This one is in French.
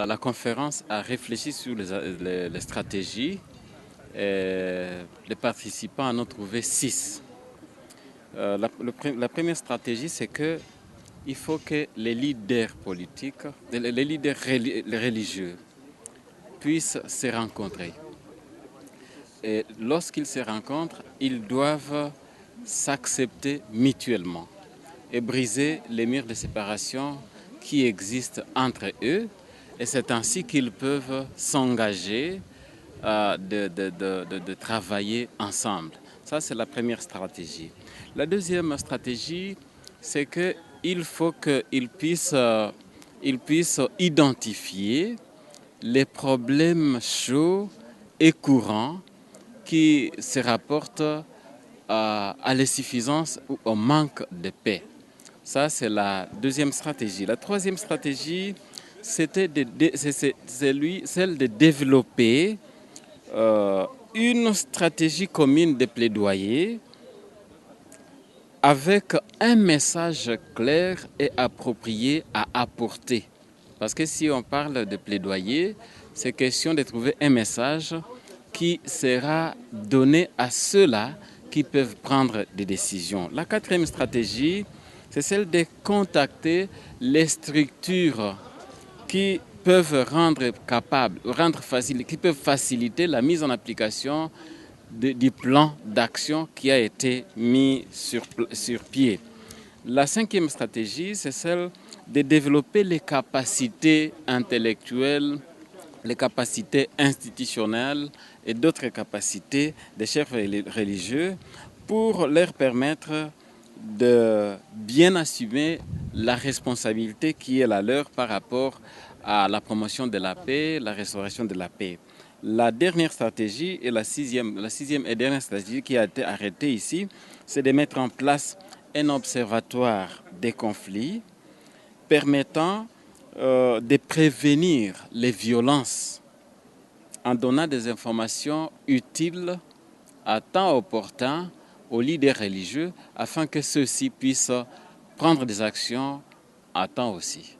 la conférence a réfléchi sur les stratégies et les participants en ont trouvé 6. La première stratégie, c'est qu'il faut que les leaders politiques, les leaders religieux puissent se rencontrer. Et lorsqu'ils se rencontrent, ils doivent s'accepter mutuellement et briser les murs de séparation qui existent entre eux. Et c'est ainsi qu'ils peuvent s'engager de travailler ensemble. Ça, c'est la première stratégie. La deuxième stratégie, c'est qu'il faut qu'ils puissent identifier les problèmes chauds et courants qui se rapportent à l'insuffisance ou au manque de paix. Ça, c'est la deuxième stratégie. La troisième stratégie, c'était celle de développer une stratégie commune de plaidoyer avec un message clair et approprié à apporter. Parce que si on parle de plaidoyer, c'est question de trouver un message qui sera donné à ceux-là qui peuvent prendre des décisions. La quatrième stratégie, c'est celle de contacter les structures qui peuvent qui peuvent faciliter la mise en application du plan d'action qui a été mis sur pied. La cinquième stratégie, c'est celle de développer les capacités intellectuelles, les capacités institutionnelles et d'autres capacités des chefs religieux pour leur permettre de bien assumer la responsabilité qui est la leur par rapport à la promotion de la paix, la restauration de la paix. La dernière stratégie et la sixième et dernière stratégie qui a été arrêtée ici, c'est de mettre en place un observatoire des conflits permettant de prévenir les violences en donnant des informations utiles à temps opportun aux leaders religieux afin que ceux-ci puissent prendre des actions à temps aussi.